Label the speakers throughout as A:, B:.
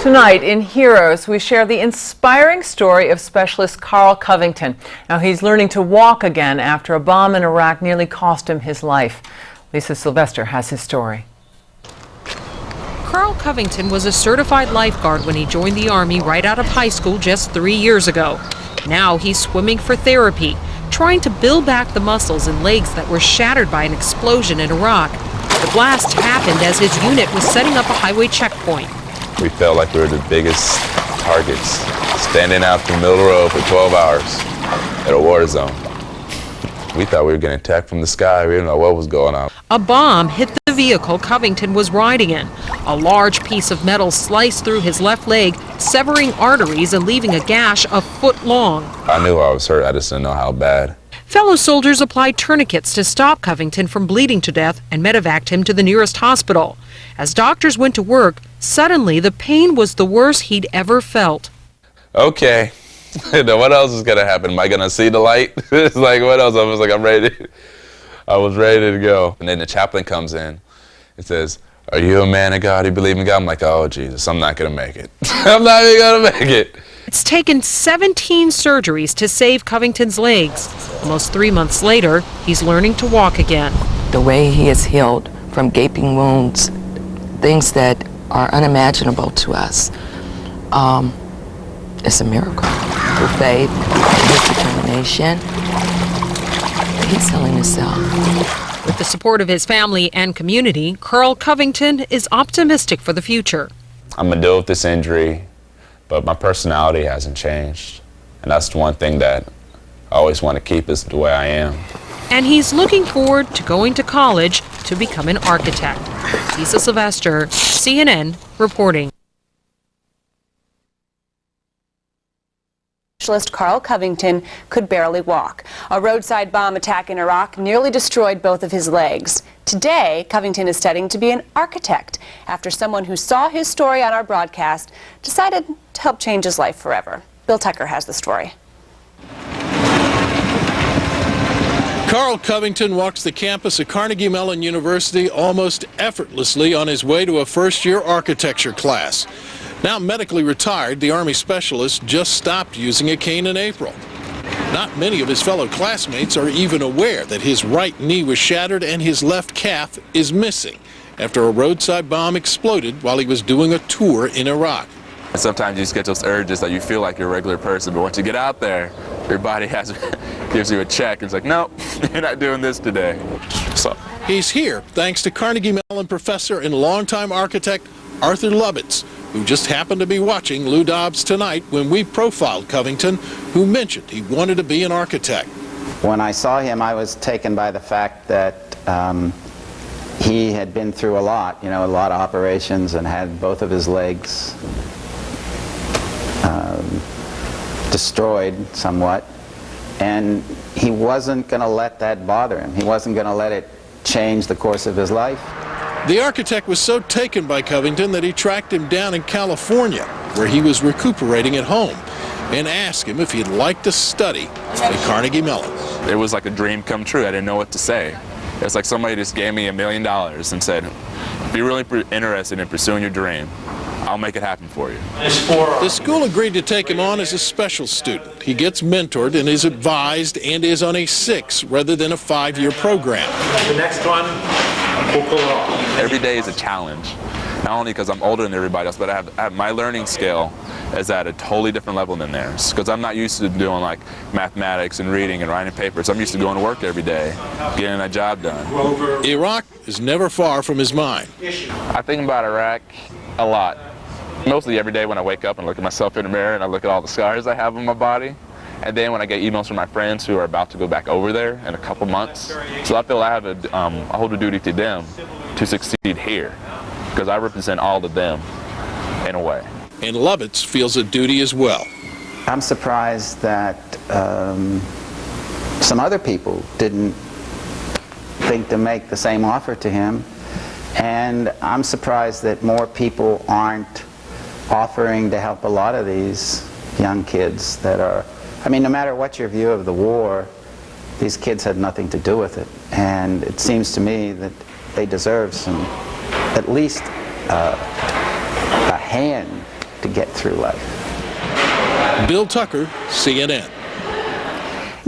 A: Tonight in Heroes, we share the inspiring story of specialist Carl Covington. Now he's learning to walk again after a bomb in Iraq nearly cost him his life. Lisa Sylvester has his story.
B: Carl Covington was a certified lifeguard when he joined the Army right out of high school just 3 years ago. Now he's swimming for therapy, trying to build back the muscles and legs that were shattered by an explosion in Iraq. The blast happened as his unit was setting up a highway checkpoint.
C: We felt like we were the biggest targets, standing out the middle of the road for 12 hours at a war zone. We thought we were getting attacked from the sky. We didn't know what was going on.
B: A bomb hit the vehicle Covington was riding in. A large piece of metal sliced through his left leg, severing arteries and leaving a gash a foot long.
C: I knew I was hurt. I just didn't know how bad.
B: Fellow soldiers applied tourniquets to stop Covington from bleeding to death and medevaced him to the nearest hospital. As doctors went to work, suddenly the pain was the worst he'd ever felt.
C: Okay, now what else is gonna happen? Am I gonna see the light? It's like, what else? I was like, I was ready to go. And then the chaplain comes in and says, "Are you a man of God? You believe in God?" I'm like, oh Jesus, I'm not gonna make it. I'm not even gonna make it.
B: It's taken 17 surgeries to save Covington's legs. Almost 3 months later, he's learning to walk again.
D: The way he is healed from gaping wounds, things that are unimaginable to us, it's a miracle. Through faith, his determination, he's healing himself.
B: With the support of his family and community, Carl Covington is optimistic for the future.
C: I'm gonna deal with this injury, but my personality hasn't changed. And that's the one thing that I always want to keep is the way I am.
B: And he's looking forward to going to college to become an architect. Lisa Sylvester, CNN, reporting.
E: Specialist Carl Covington could barely walk. A roadside bomb attack in Iraq nearly destroyed both of his legs. Today, Covington is studying to be an architect after someone who saw his story on our broadcast decided to help change his life forever. Bill Tucker has the story.
F: Carl Covington walks the campus of Carnegie Mellon University almost effortlessly on his way to a first-year architecture class. Now medically retired, the Army specialist just stopped using a cane in April. Not many of his fellow classmates are even aware that his right knee was shattered and his left calf is missing after a roadside bomb exploded while he was doing a tour in Iraq.
C: And sometimes you just get those urges that you feel like you're a regular person, but once you get out there, your body gives you a check. It's like, no, you're not doing this today. So
F: he's here thanks to Carnegie Mellon professor and longtime architect Arthur Lovitz, who just happened to be watching Lou Dobbs tonight when we profiled Covington, who mentioned he wanted to be an architect.
G: When I saw him, I was taken by the fact that he had been through a lot of operations and had both of his legs destroyed somewhat, and he wasn't going to let that bother him. He wasn't going to let it change the course of his life.
F: The architect was so taken by Covington that he tracked him down in California, where he was recuperating at home, and asked him if he'd like to study at Carnegie Mellon.
C: it was like a dream come true. I didn't know what to say. It's like somebody just gave me $1 million and said, if you're really interested in pursuing your dream, I'll make it happen for you.
F: The school agreed to take him on as a special student. He gets mentored and is advised and is on a 6 rather than a 5-year program.
H: The next one, we'll pull it off.
C: Every day is a challenge, not only because I'm older than everybody else, but I have my learning scale is at a totally different level than theirs, because I'm not used to doing like mathematics and reading and writing papers. I'm used to going to work every day, getting a job done.
F: Iraq is never far from his mind.
C: I think about Iraq a lot. Mostly every day when I wake up and look at myself in the mirror and I look at all the scars I have on my body. And then when I get emails from my friends who are about to go back over there in a couple months. So I feel I have I hold a duty to them to succeed here, because I represent all of them in a way.
F: And Lovitz feels a duty as well.
G: I'm surprised that some other people didn't think to make the same offer to him. And I'm surprised that more people aren't offering to help a lot of these young kids that are, I mean, no matter what your view of the war, these kids had nothing to do with it. And it seems to me that they deserve some, at least a hand to to get through life.
F: Bill Tucker, CNN.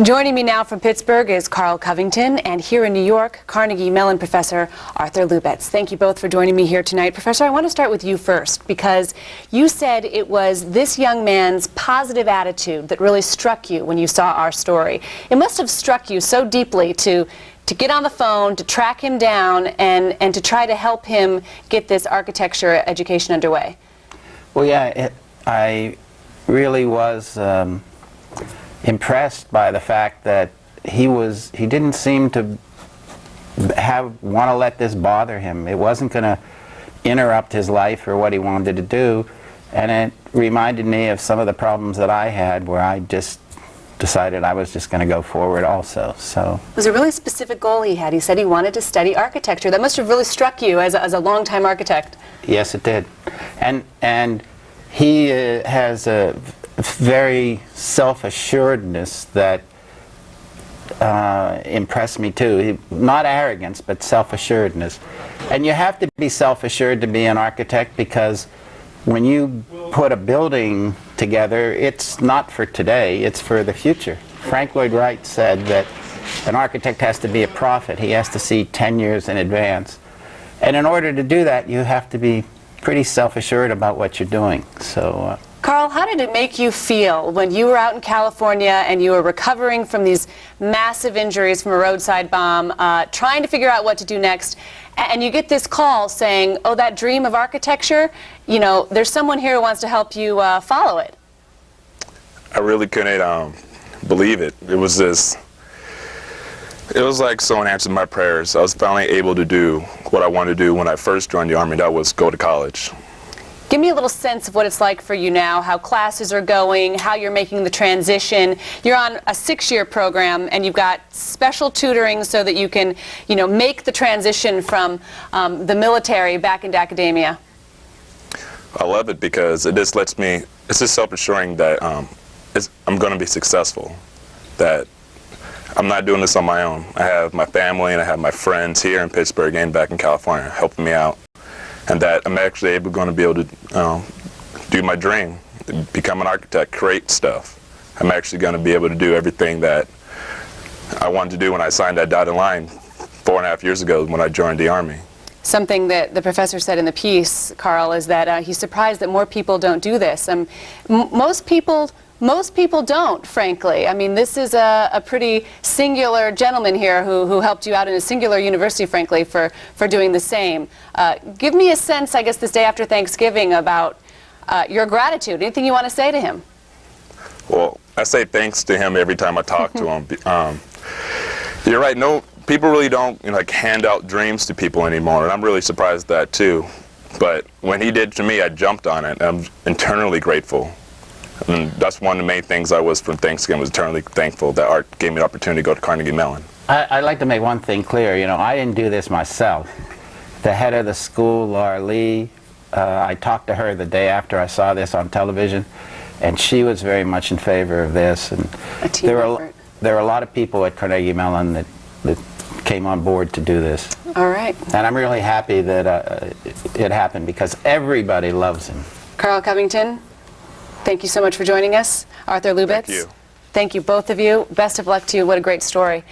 E: Joining me now from Pittsburgh is Carl Covington, and here in New York, Carnegie Mellon professor Arthur Lubetz. Thank you both for joining me here tonight. Professor, I want to start with you first, because you said it was this young man's positive attitude that really struck you when you saw our story. It must have struck you so deeply to get on the phone, to track him down, and to try to help him get this architecture education underway.
G: Well, yeah, I really was impressed by the fact that he didn't seem to want to let this bother him. It wasn't going to interrupt his life or what he wanted to do, and it reminded me of some of the problems that I had, where I just decided I was just going to go forward also. So
E: it was a really specific goal he had. He said he wanted to study architecture. That must have really struck you as a longtime architect.
G: Yes, it did. And he has a very self-assuredness that impressed me too. Not arrogance, but self-assuredness. And you have to be self-assured to be an architect, because when you put a building together, it's not for today, it's for the future. Frank Lloyd Wright said that an architect has to be a prophet. He has to see 10 years in advance. And in order to do that, you have to be pretty self-assured about what you're doing. So.
E: Carl, how did it make you feel when you were out in California and you were recovering from these massive injuries from a roadside bomb, trying to figure out what to do next, and you get this call saying, oh, that dream of architecture, you know, there's someone here who wants to help you follow it?
C: I really couldn't believe it. It was like someone answered my prayers. I was finally able to do what I wanted to do when I first joined the Army. That was go to college.
E: Give me a little sense of what it's like for you now, how classes are going, how you're making the transition. You're on a 6-year program, and you've got special tutoring so that you can, you know, make the transition from the military back into academia.
C: I love it because it just lets me, it's just self-assuring that I'm going to be successful, that I'm not doing this on my own. I have my family and I have my friends here in Pittsburgh and back in California helping me out. And that I'm actually going to be able to do my dream, become an architect, create stuff. I'm actually going to be able to do everything that I wanted to do when I signed that dotted line 4.5 years ago when I joined the Army.
E: Something that the professor said in the piece, Carl, is that he's surprised that more people don't do this. Most people don't, frankly. I mean, this is a pretty singular gentleman here who helped you out in a singular university, frankly, for doing the same. Give me a sense, I guess, this day after Thanksgiving about your gratitude. Anything you want to say to him?
C: Well, I say thanks to him every time I talk to him. You're right. No, people really don't like hand out dreams to people anymore, and I'm really surprised at that too. But when he did to me, I jumped on it. I'm internally grateful. And that's one of the main things I was from Thanksgiving, was eternally thankful that Art gave me the opportunity to go to Carnegie Mellon.
G: I'd like to make one thing clear. You know, I didn't do this myself. The head of the school, Laura Lee, I talked to her the day after I saw this on television, and she was very much in favor of this. And
E: a team effort.
G: There were a lot of people at Carnegie Mellon that came on board to do this.
E: All right.
G: And I'm really happy that it happened, because everybody loves him.
E: Carl Covington, thank you so much for joining us. Arthur Lubetz.
C: Thank you.
E: Thank you, both of you. Best of luck to you. What a great story.